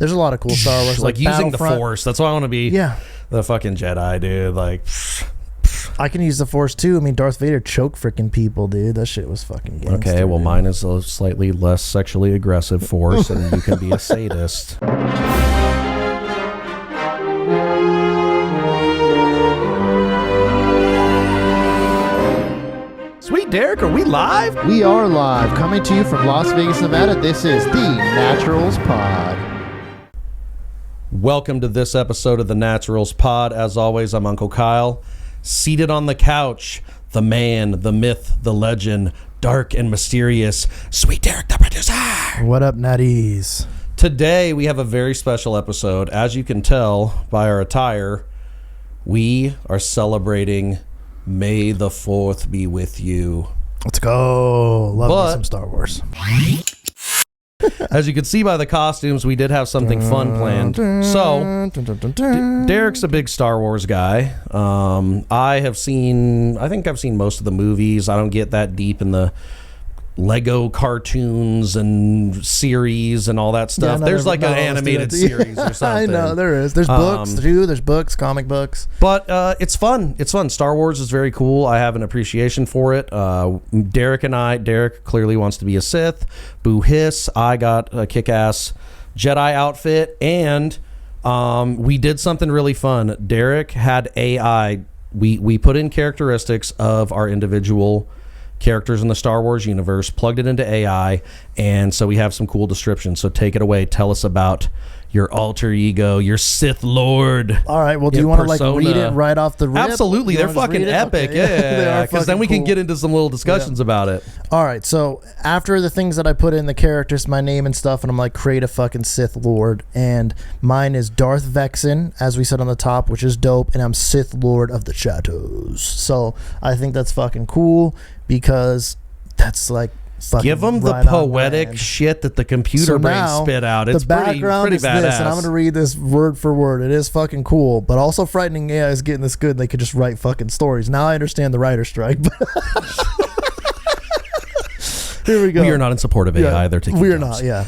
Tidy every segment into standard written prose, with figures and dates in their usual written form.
There's a lot of cool Star Wars. Like using the Force. That's why I want to be the fucking Jedi, dude. Like, I can use the Force too. I mean, Darth Vader choke freaking people, dude. That shit was fucking gangster. Okay, well, dude. mine is a slightly less sexually aggressive Force, and you can be a sadist. Sweet Derek, are we live? We are live, coming to you from Las Vegas, Nevada. This is the Naturals Pod. Welcome to this episode of the Naturals Pod. As always, I'm Uncle Kyle. Seated on the couch, the man, the myth, the legend, dark and mysterious, Sweet Derek, the producer. What up, Natties? Today, we have a very special episode. As you can tell by our attire, we are celebrating May the 4th be with you. Let's go. Love me some Star Wars. As you can see by the costumes, we did have something fun planned. So, Derek's a big Star Wars guy. I think I've seen most of the movies. I don't get that deep in the Lego cartoons and series and all that stuff. There's like an animated series or something. I know, there is. There's books too. There's books, comic books. But it's fun. It's fun. Star Wars is very cool. I have an appreciation for it. Derek clearly wants to be a Sith. Boo hiss. I got a kick-ass Jedi outfit. And we did something really fun. Derek had AI. We put in characteristics of our individual characters in the Star Wars universe, plugged it into AI, and so we have some cool descriptions. So take it away. Tell us about your alter ego, your Sith Lord. All right. Well, do you want to like read it right off the rip? Absolutely. They're fucking epic. Okay. Yeah. Because then we can get into some little discussions about it. All right. So after the things that I put in the characters, my name and stuff, and I'm like, create a fucking Sith Lord. And mine is Darth Vexen, as we said on the top, which is dope. And I'm Sith Lord of the Shadows. So I think that's fucking cool because that's like, give them the poetic shit that the computer brain spit out. It's pretty badass. This, and I'm going to read this word for word. It is fucking cool, but also frightening. AI is getting this good. They could just write fucking stories. Now I understand the writer strike. Here we go. We are not in support of AI. They're taking We are jobs. not, yeah.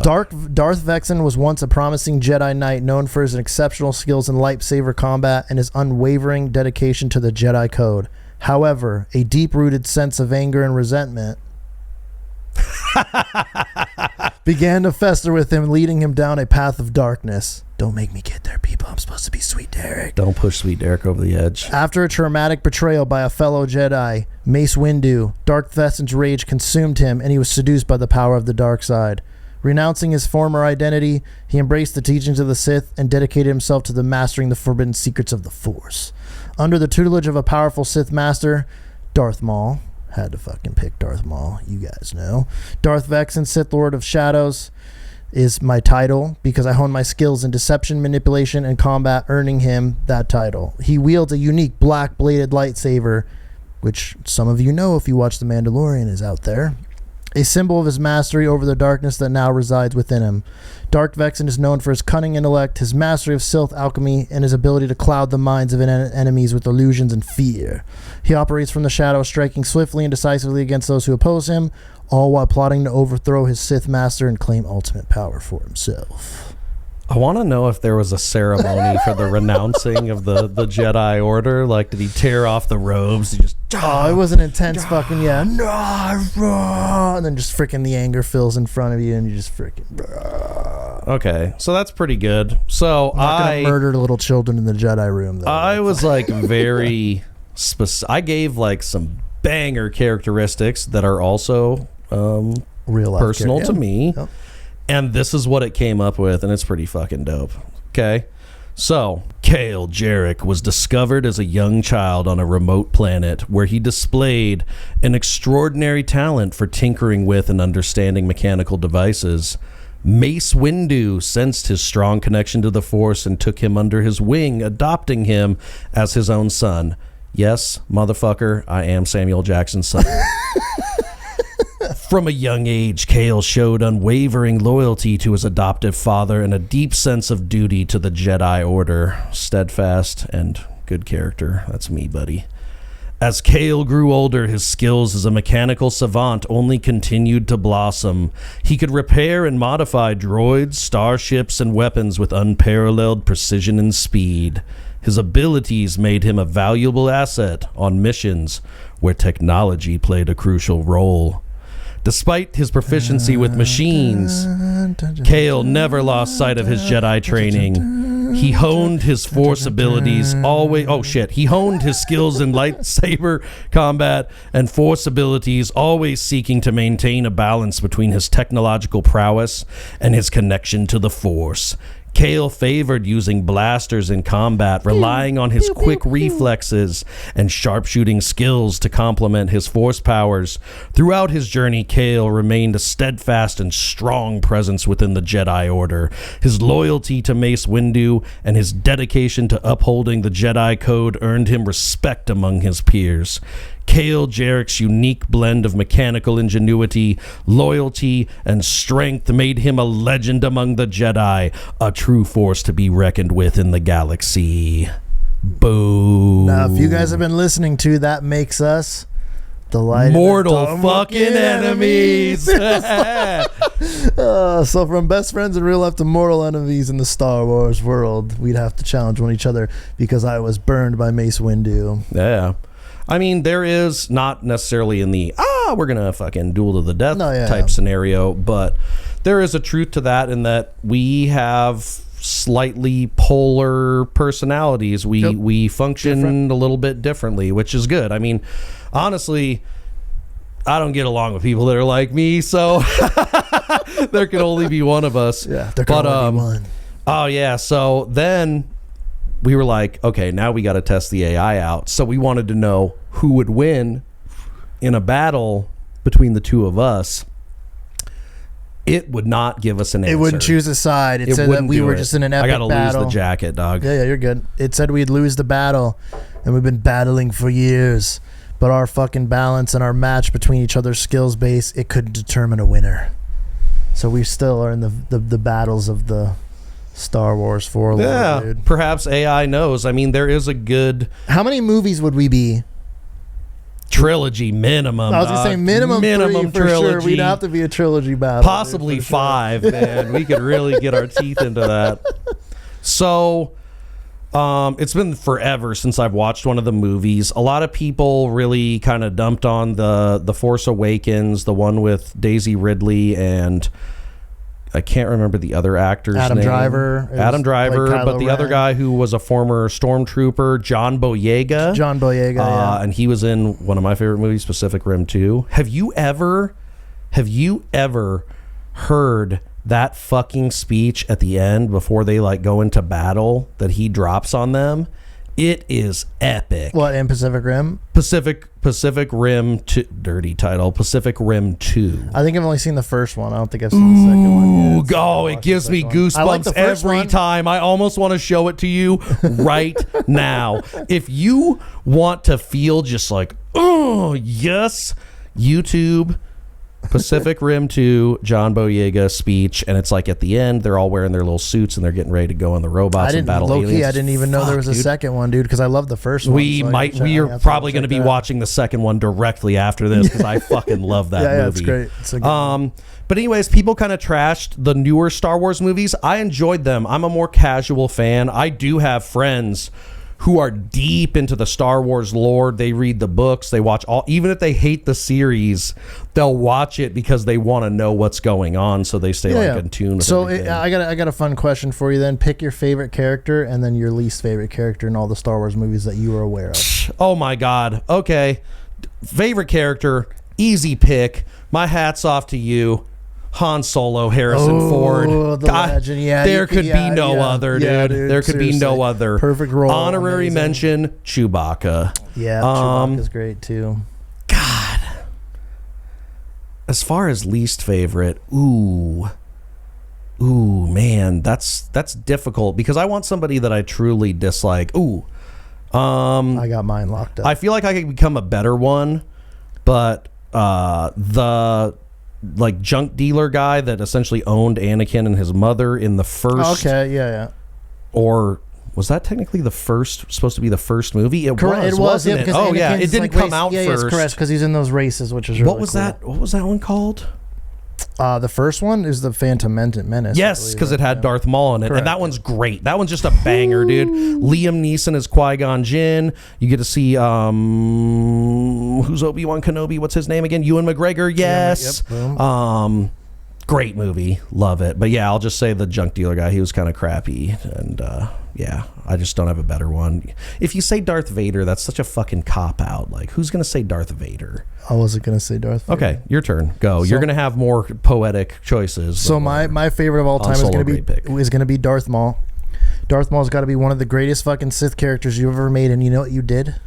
Darth Vexen was once a promising Jedi Knight known for his exceptional skills in lightsaber combat and his unwavering dedication to the Jedi Code. However, a deep-rooted sense of anger and resentment began to fester with him, leading him down a path of darkness. Don't make me get there, people. I'm supposed to be Sweet Derek. Don't push Sweet Derek over the edge. After a traumatic betrayal by a fellow Jedi, Mace Windu, Darth Vexen's rage consumed him, and he was seduced by the power of the dark side. Renouncing his former identity, he embraced the teachings of the Sith and dedicated himself to mastering the forbidden secrets of the Force. Under the tutelage of a powerful Sith master, Darth Maul, had to fucking pick Darth Maul, you guys know. Darth Vexen, Sith Lord of Shadows, is my title because I honed my skills in deception, manipulation, and combat, earning him that title. He wields a unique black-bladed lightsaber, which some of you know if you watch The Mandalorian is out there. A symbol of his mastery over the darkness that now resides within him. Darth Vexen is known for his cunning intellect, his mastery of Sith alchemy, and his ability to cloud the minds of enemies with illusions and fear. He operates from the shadows, striking swiftly and decisively against those who oppose him, all while plotting to overthrow his Sith master and claim ultimate power for himself. I want to know if there was a ceremony for the renouncing of the Jedi Order. Like, did he tear off the robes? He just it was an intense fucking and then just freaking the anger fills in front of you, and you just freaking. Okay, so that's pretty good. So I murdered little children in the Jedi room. Though. I was like very specific. I gave like some banger characteristics that are also real personal to me. Yep. And this is what it came up with, and it's pretty fucking dope. Okay? So, Kale Jarek was discovered as a young child on a remote planet where he displayed an extraordinary talent for tinkering with and understanding mechanical devices. Mace Windu sensed his strong connection to the Force and took him under his wing, adopting him as his own son. Yes, motherfucker, I am Samuel Jackson's son. From a young age, Kale showed unwavering loyalty to his adoptive father and a deep sense of duty to the Jedi Order. Steadfast and good character. That's me, buddy. As Kale grew older, his skills as a mechanical savant only continued to blossom. He could repair and modify droids, starships, and weapons with unparalleled precision and speed. His abilities made him a valuable asset on missions where technology played a crucial role. Despite his proficiency with machines, Kale never lost sight of his Jedi training. He honed his force abilities He honed his skills in lightsaber combat and force abilities, always seeking to maintain a balance between his technological prowess and his connection to the Force. Kale favored using blasters in combat, relying on his quick reflexes and sharpshooting skills to complement his force powers. Throughout his journey, Kale remained a steadfast and strong presence within the Jedi Order. His loyalty to Mace Windu and his dedication to upholding the Jedi Code earned him respect among his peers. Kale Jarrett's unique blend of mechanical ingenuity, loyalty, and strength made him a legend among the Jedi, a true force to be reckoned with in the galaxy. Boom. Now, if you guys have been listening to that, makes us the light mortal fucking enemies. So from best friends in real life to mortal enemies in the Star Wars world, we'd have to challenge one each other because I was burned by Mace Windu. Yeah. I mean, there is not necessarily in the, we're going to fucking duel to the death type scenario, but there is a truth to that in that we have slightly polar personalities. We function a little bit differently, which is good. I mean, honestly, I don't get along with people that are like me, so there can only be one of us. Yeah, there can only be one. Oh, yeah, so then we were like, okay, now we got to test the AI out. So we wanted to know who would win in a battle between the two of us. It would not give us an answer. It wouldn't choose a side. It said that we were just in an epic battle. I got to lose the jacket, dog. Yeah, you're good. It said we'd lose the battle, and we've been battling for years. But our fucking balance and our match between each other's skills base, it couldn't determine a winner. So we still are in the battles of the Star Wars for dude. Perhaps AI knows. I mean, there is a good... How many movies would we be? Trilogy minimum. I was going to say minimum three for trilogy. sure. We'd have to be a trilogy battle. Possibly 5, man. We could really get our teeth into that. So, it's been forever since I've watched one of the movies. A lot of people really kind of dumped on the Force Awakens, the one with Daisy Ridley and... I can't remember the other actor's name. Adam Driver, but the other guy who was a former stormtrooper, John Boyega. Yeah. And he was in one of my favorite movies, Pacific Rim 2. Have you ever heard that fucking speech at the end before they like go into battle that he drops on them? It is epic. What, in Pacific Rim? Pacific Rim 2, dirty title, Pacific Rim 2. I think I've only seen the first one. I don't think I've seen the second one yet. It gives me goosebumps every time. I almost want to show it to you right now. If you want to feel just like, oh, yes, YouTube, Pacific Rim 2, John Boyega speech, and it's like at the end they're all wearing their little suits and they're getting ready to go on the robots and battle aliens. I didn't even know there was a second one, dude, because I love the first one. We are probably going to be watching the second one directly after this because I fucking love that movie. Yeah, it's great. It's a good but anyways, people kind of trashed the newer Star Wars movies. I enjoyed them. I'm a more casual fan. I do have friends who are deep into the Star Wars lore. They read the books. They watch even if they hate the series, they'll watch it because they want to know what's going on. So they stay in tune with everything. I got a fun question for you then. Pick your favorite character and then your least favorite character in all the Star Wars movies that you are aware of. Oh my God. Okay. Favorite character, easy pick. My hat's off to you. Han Solo, Harrison Ford. The legend. Yeah, there could be no other, dude. There could be no other. Perfect role. Honorary mention, Chewbacca. Yeah, Chewbacca's great too. God. As far as least favorite, ooh, man, that's difficult because I want somebody that I truly dislike. I got mine locked up. I feel like I could become a better one, but the junk dealer guy that essentially owned Anakin and his mother in the first. Okay, yeah. Or Was that technically supposed to be the first movie? It Correct, was, wasn't it? Oh yeah, it didn't come out first. Yeah, correct, because he's in those races, which is really What was cool. that? What was that one called? The first one is the Phantom Menace. Yes, because it had Darth Maul in it, Correct. and that one's great. That one's just a banger, dude. Liam Neeson as Qui-Gon Jinn. You get to see who's Obi-Wan Kenobi? What's his name again? Ewan McGregor. Yes. Yep, boom. Great movie, love it. But yeah, I'll just say the junk dealer guy. He was kind of crappy, and yeah, I just don't have a better one. If you say Darth Vader, that's such a fucking cop out. Like, who's gonna say Darth Vader? I wasn't gonna say Darth Vader. Okay, your turn. Go. You're gonna have more poetic choices. So my favorite of all time is gonna be Darth Maul. Darth Maul's got to be one of the greatest fucking Sith characters you've ever made, and you know what you did?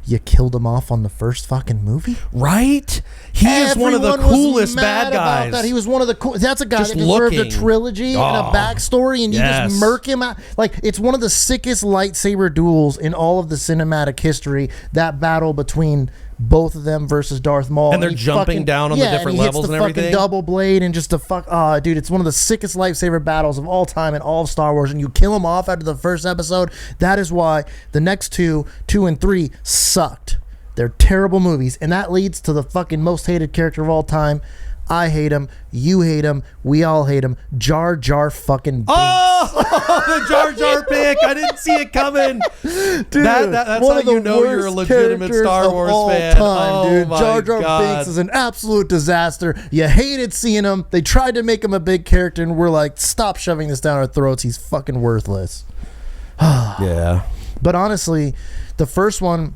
You killed him off on the first fucking movie. Right? He is one of the coolest bad guys. That. He was one of the cool. That's a guy Just that deserved looking. a trilogy and a backstory, and you Yes. just murk him out. Like, it's one of the sickest lightsaber duels in all of the cinematic history. That battle between both of them versus Darth Maul, And they're jumping down on the different levels and everything. Fucking double blade and just dude, it's one of the sickest lightsaber battles of all time in all of Star Wars. And you kill him off after the first episode. That is why the next two and three, sucked. They're terrible movies, and that leads to the fucking most hated character of all time. I hate him. You hate him. We all hate him. Jar Jar fucking Binks. Oh, the Jar Jar pick. I didn't see it coming. Dude, that's how you know you're a legitimate Star Wars fan. Dude. Jar Jar Binks is an absolute disaster. You hated seeing him. They tried to make him a big character, and we're like, stop shoving this down our throats. He's fucking worthless. Yeah. But honestly, the first one,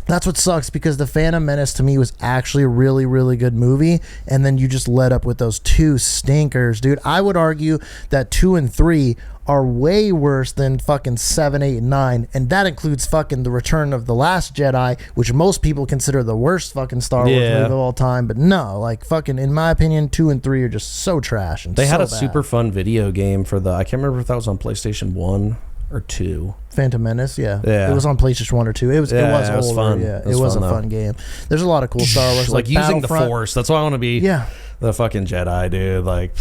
that's what sucks, because The Phantom Menace to me was actually a really, really good movie, and then you just let up with those two stinkers, dude. I would argue that 2 and 3 are way worse than fucking 7, 8, and 9, and that includes fucking The Return of the Last Jedi, which most people consider the worst fucking Star Wars movie of all time. But no, like, fucking, in my opinion, 2 and 3 are just so trash. And they had a bad. super fun video game for I can't remember if that was on PlayStation 1 or 2. Phantom Menace, yeah. It was on PlayStation 1 or 2. It was older, fun. yeah. It was a fun game. There's a lot of cool Star Wars, like using the Force. That's why I want to be the fucking Jedi, dude. Like,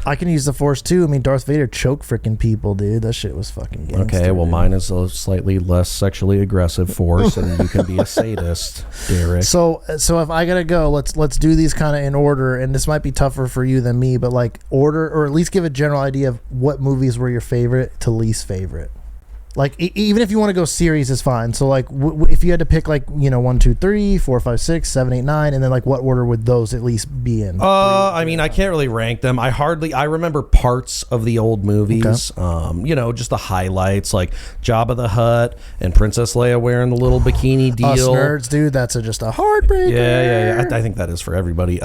I can use the Force too. I mean, Darth Vader choke freaking people, dude. That shit was fucking gangster. Okay, well, dude. mine is a slightly less sexually aggressive Force, and you can be a sadist, Derek. So if I gotta go, let's do these kind of in order, and this might be tougher for you than me, but like order, or at least give a general idea of what movies were your favorite to least favorite. Like, even if you want to go series is fine. So like, if you had to pick, like, 1, 2, 3, 4, 5, 6, 7, 8, 9, and then like what order would those at least be in? I mean, I can't really rank them. I remember parts of the old movies. Okay. Just the highlights, like Jabba the Hutt and Princess Leia wearing the little bikini deal. Us nerds, dude, that's just a heartbreaker. Yeah. I think that is for everybody.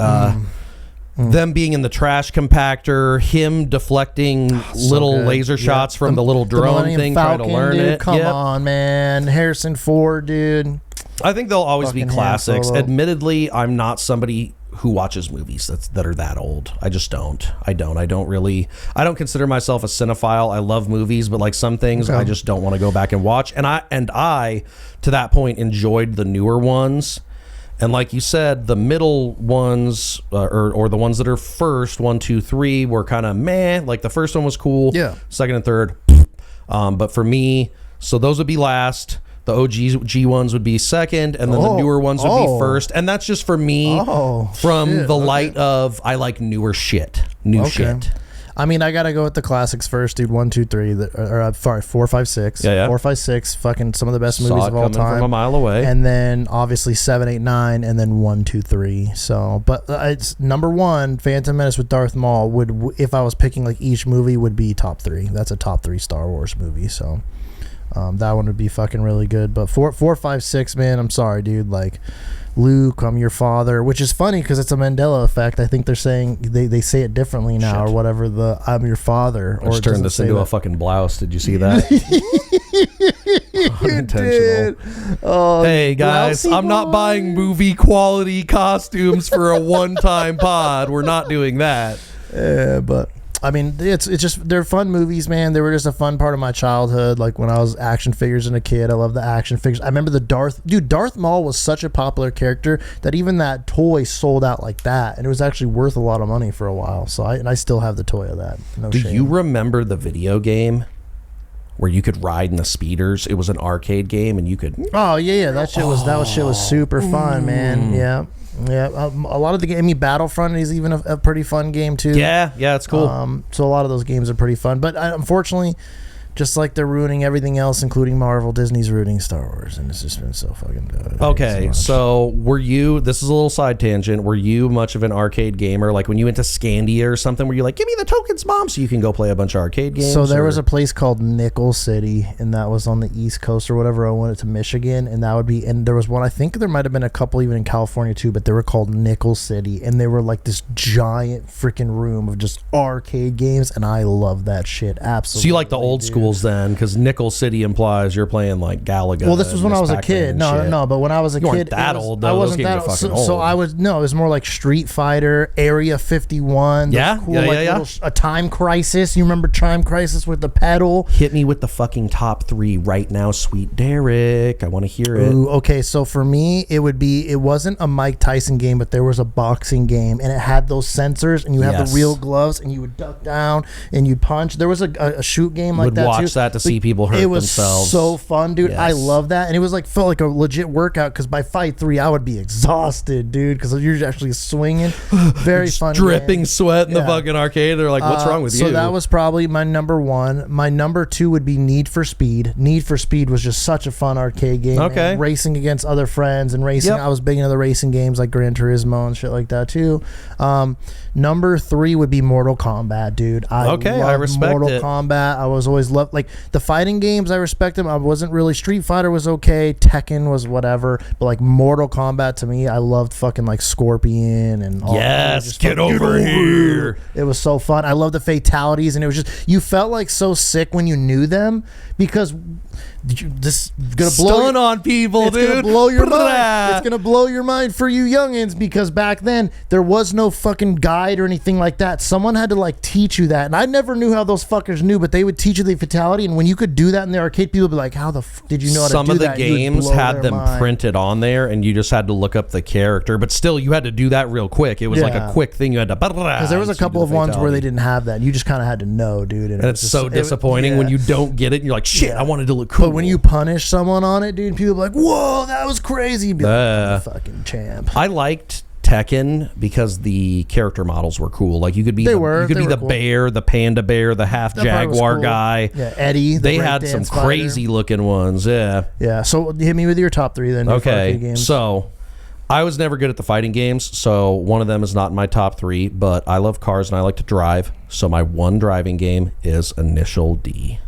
Them being in the trash compactor, him deflecting little laser shots from the little drone thing, Falcon, trying to learn dude, it. Come on, man. Harrison Ford, dude. I think they'll always be Fucking classics. Han Solo. Admittedly, I'm not somebody who watches movies that are that old. I just don't. I don't consider myself a cinephile. I love movies, but like some things I just don't want to go back and watch. And I to that point enjoyed the newer ones. And like you said, the middle ones, or the ones that are first, 1, 2, 3, were kind of meh. Like the first one was cool. Yeah. Second and third. But for me, so those would be last. The OG ones would be second, and then the newer ones would be first. And that's just for me from the light of I like newer shit. New shit. I mean, I gotta go with the classics first, dude. 1, 2, 3, or 4, 5, 6. Yeah. 4, 5, 6. Fucking some of the best movies of all time. From a mile away. And then obviously 7, 8, 9, and then 1, 2, 3. So, but it's number 1. Phantom Menace with Darth Maul would, if I was picking like each movie, would be top 3. That's a top 3 Star Wars movie. So, that one would be fucking really good. But 4, 5, 6, man, I'm sorry, dude. Like, Luke, I'm your father, which is funny because it's a Mandela effect. I think they're saying they say it differently now, or whatever. The I'm your father. I just turned this into a fucking blouse. Did you see that? Unintentional. Hey guys, I'm not buying movie quality costumes for a one-time pod. We're not doing that. Yeah, but I mean, it's just, they're fun movies, man. They were just a fun part of my childhood. Like when I was action figures and a kid, I loved the action figures. I remember Darth Maul was such a popular character that even that toy sold out like that, and it was actually worth a lot of money for a while. So I still have the toy of that. No Do shame. you remember the video game where you could ride in the speeders. It was an arcade game, and you could. Oh yeah, that shit was super fun, man. Yeah. Yeah, a lot of the game. I mean, Battlefront is even a pretty fun game too. Yeah, it's cool. So a lot of those games are pretty fun, but unfortunately, just like they're ruining everything else, including Marvel, Disney's ruining Star Wars, and it's just been so fucking good. Okay, so were you, this is a little side tangent, were you much of an arcade gamer? Like when you went to Scandia or something, were you like, give me the tokens, Mom, so you can go play a bunch of arcade games? So there was a place called Nickel City, and that was on the East Coast or whatever. I went to Michigan, and that would be, and there was one, I think there might have been a couple even in California too, but they were called Nickel City, and they were like this giant freaking room of just arcade games, and I love that shit, absolutely. So you like the old schools then, because Nickel City implies you're playing like Galaga. Well, this was when I was a kid. No, but when I was a you kid, weren't that old. Though. I wasn't that old. So I was, no, it was more like Street Fighter, Area 51. Yeah, cool, little, a Time Crisis. You remember Time Crisis with the pedal? Hit me with the fucking top 3 right now, sweet Derek. I want to hear it. Ooh, okay, so for me, it wasn't a Mike Tyson game, but there was a boxing game, and it had those sensors, and you have the real gloves, and you would duck down, and you'd punch. There was a shoot game like that too. Watch that to see people hurt themselves. It was so fun, dude. Yes. I love that, and it was like felt like a legit workout because by fight 3 I would be exhausted, dude, because you're actually swinging. Very fun. Dripping sweat in the fucking arcade. They're like, what's wrong with you? So that was probably my number 1. My number 2 would be Need for Speed. Need for Speed was just such a fun arcade game. Okay. Man. Racing against other friends and racing. I was big into the racing games like Gran Turismo and shit like that too. Number 3 would be Mortal Kombat, dude. I respect Mortal Kombat. I was always loved like the fighting games. I respect them. I wasn't really Street Fighter was okay. Tekken was whatever, but like Mortal Kombat to me, I loved fucking like Scorpion and all. Yes, get over here. It was so fun. I love the fatalities, and it was just you felt like so sick when you knew them because this gonna blow stun on people, it's dude. Gonna blow your mind. It's gonna blow your mind for you youngins because back then there was no fucking guide or anything like that. Someone had to like teach you that, and I never knew how those fuckers knew, but they would teach you the fatality. And when you could do that in the arcade, people would be like, "How the fuck did you know how to do that?" Some of the games had them printed on there, and you just had to look up the character. But still, you had to do that real quick. It was like a quick thing. You had to because there was a couple of ones where they didn't have that. And you just kind of had to know, dude. And it's so disappointing when you don't get it. And you're like, "Shit, I wanted to look cool." But when you punish someone on it, dude, people are like, "Whoa, that was crazy!" Be like, fucking champ. I liked Tekken because the character models were cool. Like you could be the bear, the panda bear, the half jaguar guy. Yeah, Eddie. They had some crazy looking ones. Yeah. Yeah. So hit me with your top 3 then. Okay. So I was never good at the fighting games, so one of them is not in my top 3. But I love cars and I like to drive. So my one driving game is Initial D.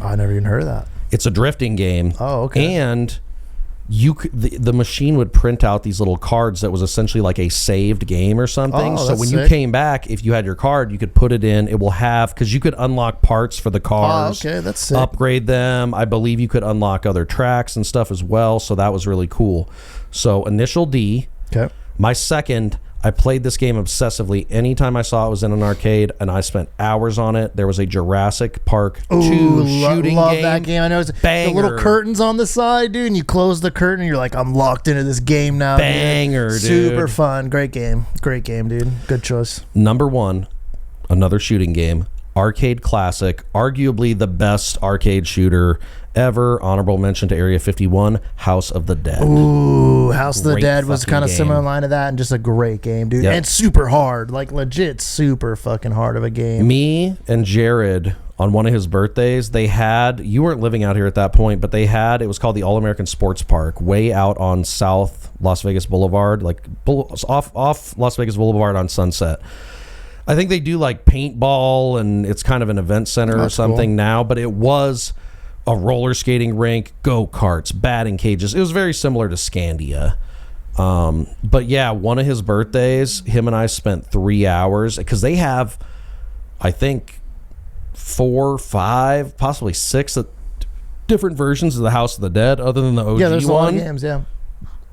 I never even heard of that. It's a drifting game. Oh, okay. And the machine would print out these little cards that was essentially like a saved game or something. So when you came back, if you had your card, you could put it in. It will have, because you could unlock parts for the cars. Oh, okay, that's sick. Upgrade them. I believe you could unlock other tracks and stuff as well. So that was really cool. So Initial D. Okay. My second, I played this game obsessively. Anytime I saw it was in an arcade, and I spent hours on it. There was a Jurassic Park 2 shooting love game. That game. I know it's Banger. The little curtains on the side, dude, and you close the curtain and you're like, I'm locked into this game now. Banger, dude. Super fun. Great game, dude. Good choice. Number 1, another shooting game. Arcade classic, arguably the best arcade shooter ever. Honorable mention to Area 51, House of the Dead. Ooh, House of the Dead was kind of game. similar line to that, and just a great game, dude. Yep. And super hard, like legit super fucking hard of a game. Me and Jared, on one of his birthdays, they had, you weren't living out here at that point, but they had, it was called the All-American Sports Park, way out on South Las Vegas Boulevard, like off Las Vegas Boulevard on Sunset. I think they do like paintball, and it's kind of an event center or something now, but it was a roller skating rink, go-karts, batting cages. It was very similar to Scandia. But yeah, one of his birthdays, him and I spent 3 hours, because they have, I think, 4, 5, possibly 6 different versions of the House of the Dead, other than the OG one. Yeah, there's a lot of games, yeah.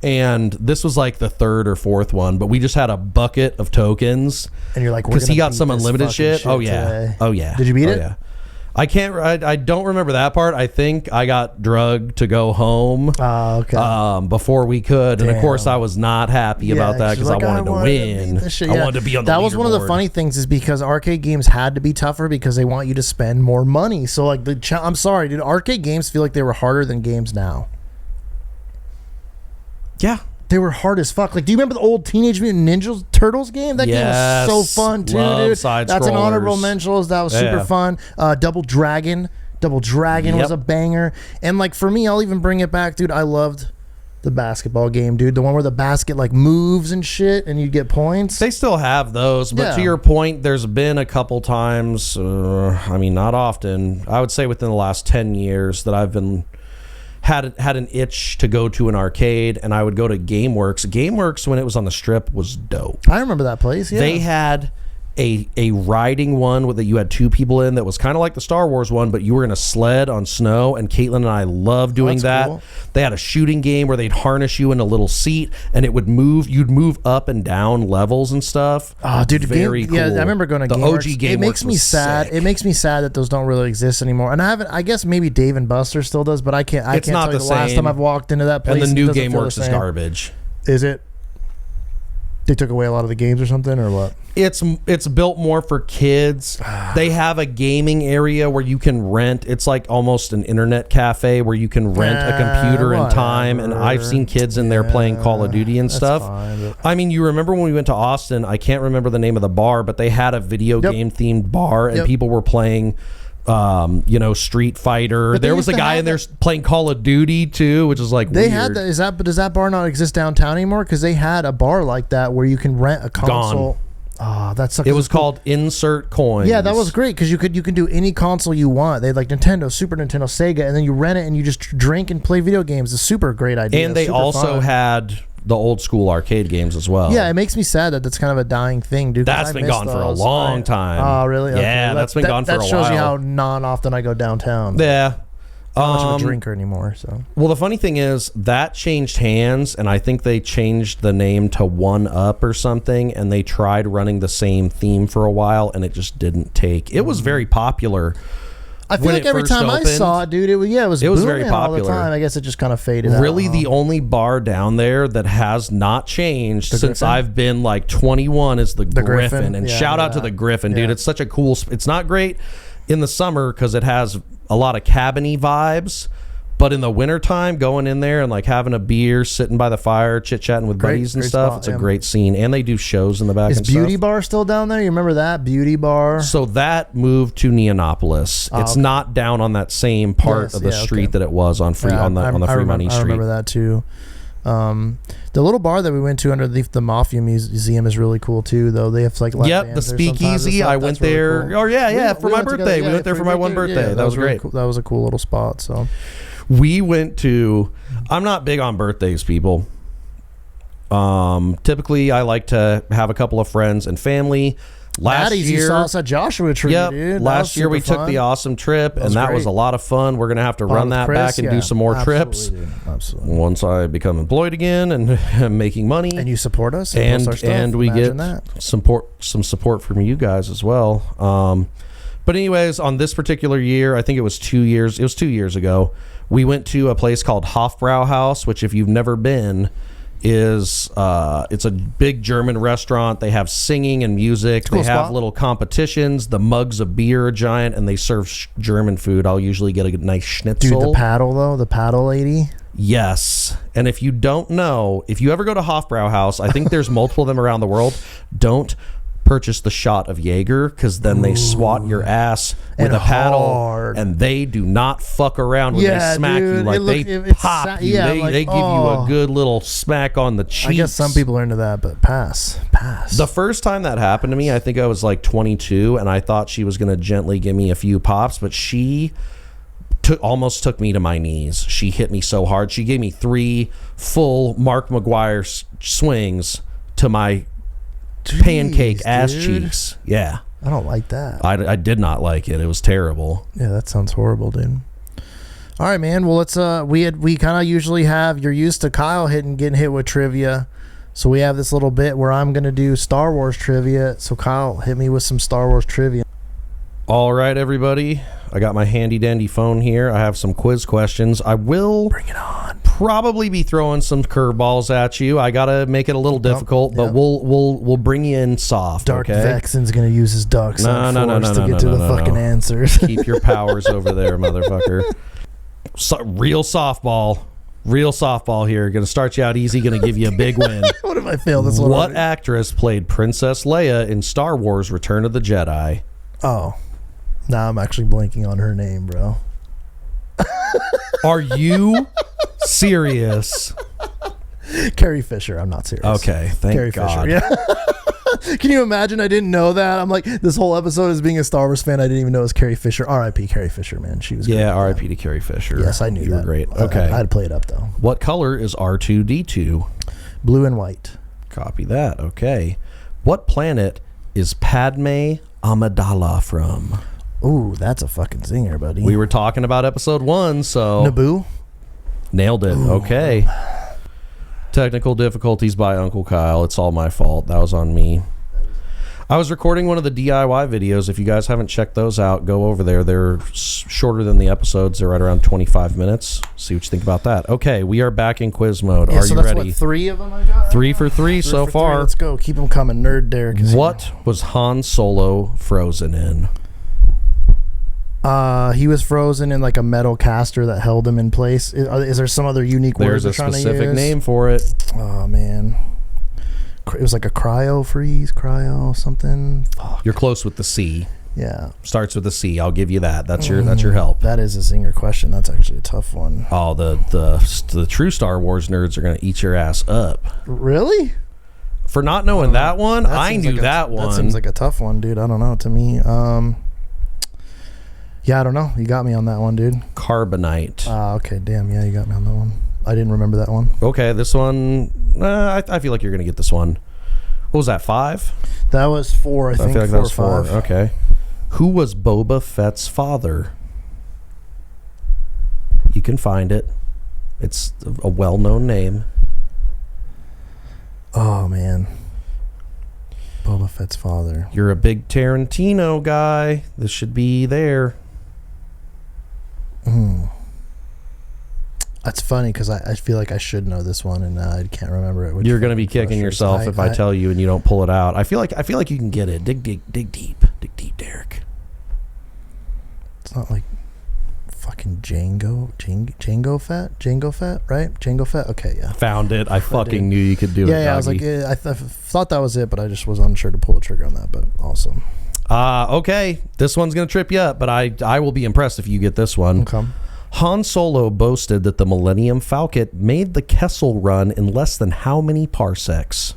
And this was like the 3rd or 4th one, but we just had a bucket of tokens. And you're like, because he got some unlimited shit. Oh yeah, today. oh yeah. Did you beat it? Yeah. I don't remember that part. I think I got drugged to go home. Okay. Before we could, and of course I was not happy about that because like, I wanted to win. I wanted to be on the That was one of the leaderboard. funny things is because arcade games had to be tougher because they want you to spend more money. So like I'm sorry, dude. Arcade games feel like they were harder than games now. Yeah. They were hard as fuck. Like, do you remember the old Teenage Mutant Ninja Turtles game? That game was so fun too, dude. That's an honorable mention. That was super fun. Double Dragon was a banger. And like for me, I'll even bring it back, dude. I loved the basketball game, dude. The one where the basket like moves and shit, and you get points. They still have those, but to your point, there's been a couple times. I mean, not often. I would say within the last 10 years that I've been. Had an itch to go to an arcade, and I would go to GameWorks. GameWorks, when it was on the Strip, was dope. I remember that place. Yeah, they had a riding one that you had two people in that was kind of like the Star Wars one, but you were in a sled on snow, and Caitlin and I loved doing that. Cool. They had a shooting game where they'd harness you in a little seat, and it would move. You'd move up and down levels and stuff. Oh, dude, very cool. Yeah, I remember going to the GameWorks. OG GameWorks. It makes me sad. Sick. It makes me sad that those don't really exist anymore. And I guess maybe Dave and Buster still does, but I can't tell you the last time I've walked into that place. And the new GameWorks is garbage. Is it? They took away a lot of the games or something, or what? It's built more for kids. They have a gaming area where you can rent. It's like almost an internet cafe where you can rent a computer and time. And I've seen kids in there playing Call of Duty and stuff. Fine, I mean, you remember when we went to Austin? I can't remember the name of the bar, but they had a video game themed bar, and people were playing. Street Fighter. But there was a guy in there playing Call of Duty too, which is like they weird. had that. But does that bar not exist downtown anymore? Because they had a bar like that where you can rent a console. Gone. Oh, that sucks. It was called Insert Coins. Yeah, that was great because you can do any console you want. They had like Nintendo, Super Nintendo, Sega, and then you rent it and you just drink and play video games. It's a super great idea. And they also had the old school arcade games as well. Yeah, it makes me sad that that's kind of a dying thing, dude. That's been gone for a long time. Oh, really? Okay. Yeah, that's been gone for a while. That shows you how non-often I go downtown. Yeah. Not much of a drinker anymore. So. Well, the funny thing is that changed hands, and I think they changed the name to One Up or something, and they tried running the same theme for a while, and it just didn't take. It was very popular. I feel like every time I saw it, dude, it was very popular all the time. I guess it just kind of faded out. Really, the only bar down there that has not changed since I've been like 21 is the Griffin. And shout out to the Griffin, dude. It's such a cool. It's not great in the summer because it has a lot of cabin-y vibes. But in the wintertime, going in there and like having a beer, sitting by the fire, chit-chatting with buddies and stuff, it's a great scene. And they do shows in the back and stuff. Is Beauty Bar still down there? You remember that? Beauty Bar? So that moved to Neonopolis. It's not down on that same part of the street that it was on on the Free Money Street. I remember that too. The little bar that we went to underneath the Mafia Museum is really cool too, though. They have like the Speakeasy. I went there. Really cool. Oh yeah, for my birthday. We went there for my one birthday. That was great. That was a cool little spot. So we went to. I'm not big on birthdays, people. Typically, I like to have a couple of friends and family. Last year, you saw us at Joshua Tree, dude. Last year we took the awesome trip, and that was a lot of fun. We're going to have to run that back and do some more trips. Absolutely. Once I become employed again and making money. And you support us. And we get some support from you guys as well. But anyways, on this particular year, I think it was 2 years. It was 2 years ago. We went to a place called Hofbrauhaus, which if you've never been, it's a big German restaurant. They have singing and music. They have little competitions. The mugs of beer are giant, and they serve German food. I'll usually get a nice schnitzel. Dude, the paddle lady. Yes. And if you don't know, if you ever go to Hofbrauhaus, I think there's multiple of them around the world. Don't purchase the shot of Jaeger because then they swat your ass with a paddle and they do not fuck around when they smack you. Like they pop you. They give you a good little smack on the cheeks. I guess some people are into that, but pass. The first time that happened to me, I think I was like 22 and I thought she was going to gently give me a few pops, but she almost took me to my knees. She hit me so hard. She gave me 3 full Mark McGuire swings to my pancake ass cheeks. Yeah, I don't like that. I did not like it. It was terrible. Yeah, that sounds horrible, dude. All right, man. Well, let's we kind of usually have, you're used to Kyle getting hit with trivia, so we have this little bit where I'm gonna do Star Wars trivia. So Kyle, hit me with some Star Wars trivia. All right, everybody, I got my handy dandy phone here. I have some quiz questions. I will Bring it on. probably be throwing some curveballs at you. I gotta make it a little difficult, but we'll bring you in soft. Darth okay? Vexen's gonna use his dark side force to get to the fucking answers. Keep your powers over there, motherfucker. Real softball here. Gonna start you out easy. Gonna give you a big win. What if I fail this one? What actress played Princess Leia in Star Wars: Return of the Jedi? Oh, now I'm actually blanking on her name, bro. Are you serious? Carrie Fisher. I'm not serious. Okay, thank Carrie God. Fisher. Yeah. Can you imagine? I didn't know that. I'm like, this whole episode as being a Star Wars fan, I didn't even know it was Carrie Fisher. R.I.P. Carrie Fisher, man. She was great. Yeah, R.I.P. to Carrie Fisher. Yes, I knew you that. were great. I Okay, had to play it up though. what color is R2D2? Blue and white. Copy that. Okay, what planet is Padme Amidala from? Ooh, that's a fucking zinger, buddy. We were talking about episode 1, so Naboo. nailed it. Ooh. Okay. Technical difficulties by Uncle Kyle. It's all my fault. That was on me. I was recording one of the DIY videos. If you guys haven't checked those out, go over there. They're shorter than the episodes. They're right around 25 minutes. See what you think about that. Okay, we are back in quiz mode. Yeah, Are so you that's ready? What, 3 of them I got? 3 for 3 so for far. 3. Let's go. Keep them coming. Nerd Derek. What was Han Solo frozen in? He was frozen in like a metal caster that held him in place. Is there some other unique There's words a they're trying to specific use? name for it. Oh man, it was like a cryo something. Fuck. You're close with the C. Yeah, Starts with a C. I'll give you that. That's your help. That is a zinger question. That's actually a tough one. Oh, the true Star Wars nerds are gonna eat your ass up Really? for not knowing that one. That I seems knew like that one. That seems like a tough one, dude. I don't know. To me, yeah, I don't know. You got me on that one, dude. Carbonite. Okay, damn. Yeah, you got me on that one. I didn't remember that one. Okay, this one. I feel like you're gonna get this one. What was that? 5? That was 4. I think feel like 4 that or was 4. 5. Okay. Who was Boba Fett's father? You can find it. It's a well-known name. Oh man, Boba Fett's father. You're a big Tarantino guy. This should be there. That's funny because I feel like I should know this one and I can't remember it. You're going to be kicking yourself if I tell you and you don't pull it out. I feel like you can get it. Dig deep, Derek. It's not like fucking Django Fett, right? Django Fett. Okay, yeah. Found it. I fucking knew you could do it. Yeah, I was like, I thought that was it, but I just was unsure to pull the trigger on that. But awesome. Okay. This one's going to trip you up, but I will be impressed if you get this one. Okay. Han Solo boasted that the Millennium Falcon made the Kessel Run in less than how many parsecs?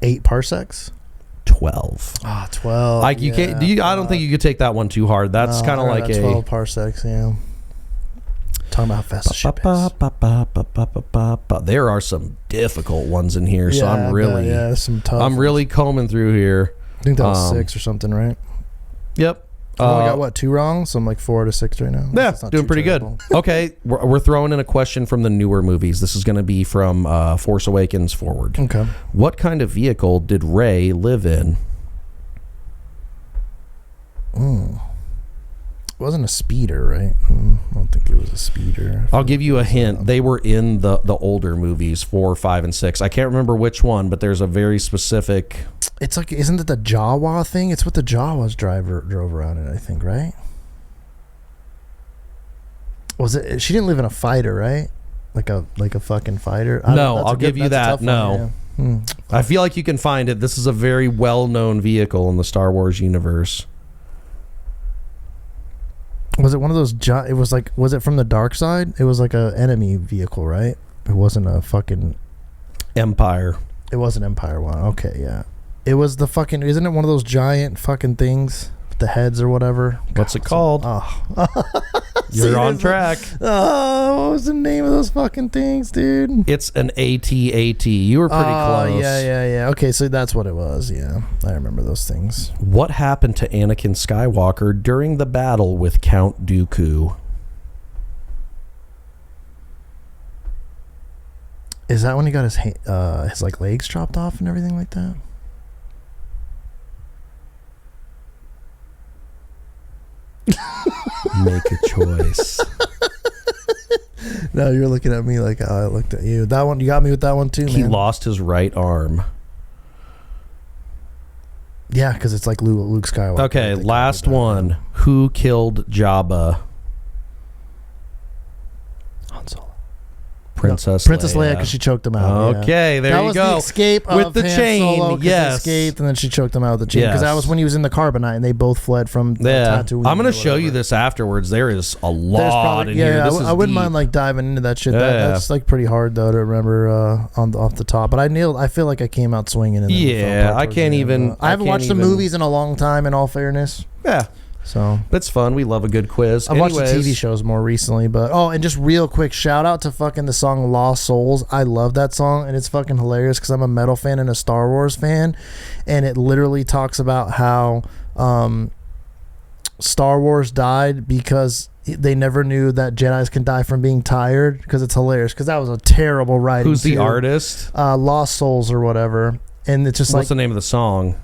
8 parsecs. 12. 12. Like you can't. I don't think you could take that one too hard. That's kind of like 12 parsecs. Yeah. Talking about how fast the ship is. There are some difficult ones in here, so I'm really, some tough. I'm really combing through here. I think that was 6 or something, right? Yep. I only got what, 2 wrong, so I'm like 4 to 6 right now. Yeah, doing pretty good. Okay, we're throwing in a question from the newer movies. This is going to be from Force Awakens forward. Okay. What kind of vehicle did Rey live in? It wasn't a speeder, right? I don't think it was a speeder. I'll give you a hint. They were in the older movies, 4, 5, and 6. I can't remember which one, but there's a very specific. It's like, isn't it the Jawa thing? It's what the Jawas drove around in, I think, right? Was it? She didn't live in a fighter, right? Like a fucking fighter. No, I'll give you that. No, I feel like you can find it. This is a very well-known vehicle in the Star Wars universe. Was it one of those? It was like, was it from the dark side? It was like a enemy vehicle, right? It wasn't a fucking Empire. It was an Empire one. Okay, yeah. It was the fucking. Isn't it one of those giant fucking things with the heads or whatever? What's it called? You're on track. What was the name of those fucking things, dude? It's an AT-AT. You were pretty close. Yeah. Okay, so that's what it was. Yeah, I remember those things. What happened to Anakin Skywalker during the battle with Count Dooku? Is that when he got his like legs chopped off and everything like that? Make a choice. No, you're looking at me like how I looked at you. That one, you got me with that one too, man. He lost his right arm. Yeah, because it's like Luke Skywalker. Okay, last one. Who killed Jabba? Han Solo. Princess Leia, because she choked him out. Okay, there you go. That was the escape with of the Han chain. Solo, Yes, they escaped, and then she choked him out with the chain. Because that was when he was in the carbonite, and they both fled from Tatooine. I'm going to show you this afterwards. There is a lot in here. I wouldn't mind like diving into that shit. That's like pretty hard though to remember off the top. But I feel like I came out swinging. I can't even. I haven't watched the movies in a long time. In all fairness. Yeah. So that's fun. We love a good quiz. I've watched the TV shows more recently, but and just real quick, shout out to fucking the song Lost Souls. I love that song, and it's fucking hilarious because I'm a metal fan and a Star Wars fan, and it literally talks about how Star Wars died because they never knew that Jedis can die from being tired, because it's hilarious because that was a terrible writing. Who's the artist? Lost Souls or whatever, and it's just what's the name of the song?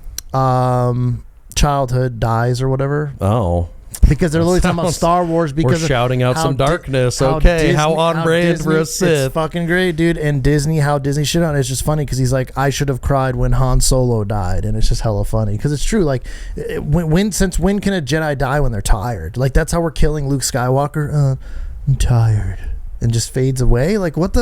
Childhood Dies or whatever. Oh, because they're literally talking about Star Wars. Because we're shouting out some darkness. How on brand for a Sith. It's fucking great, dude. And how Disney shit on it. It's just funny because he's like, I should have cried when Han Solo died, and it's just hella funny because it's true. Like, since when can a Jedi die when they're tired? Like, that's how we're killing Luke Skywalker. I'm tired, and just fades away. Like, what?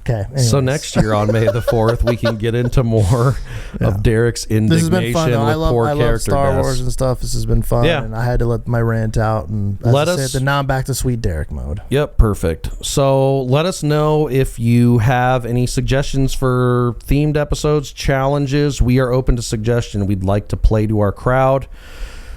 Okay. Anyways. So next year on May the 4th, we can get into more of Derek's indignation. This has been fun. I love Star Wars and stuff. This has been fun. Yeah. And I had to let my rant out. And and now I'm back to sweet Derek mode. Yep, perfect. So let us know if you have any suggestions for themed episodes, challenges. We are open to suggestion. We'd like to play to our crowd.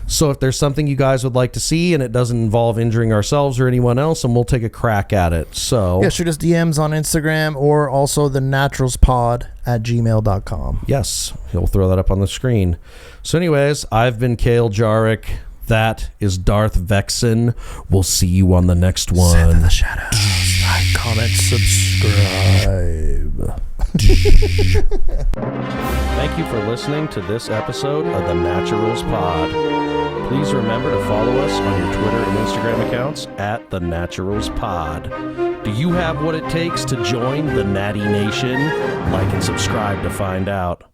So if there's something you guys would like to see and it doesn't involve injuring ourselves or anyone else, and we'll take a crack at it. So shoot us DMs on Instagram or also thenaturalspod@gmail.com. Yes, he'll throw that up on the screen. So anyways, I've been Kale Jarek. That is Darth Vexen. We'll see you on the next one. Send in the shadows. Like, comment, subscribe. Thank you for listening to this episode of The Naturals Pod. Please remember to follow us on your Twitter and Instagram accounts @The Naturals Pod. Do you have what it takes to join the Natty Nation? Like and subscribe to find out.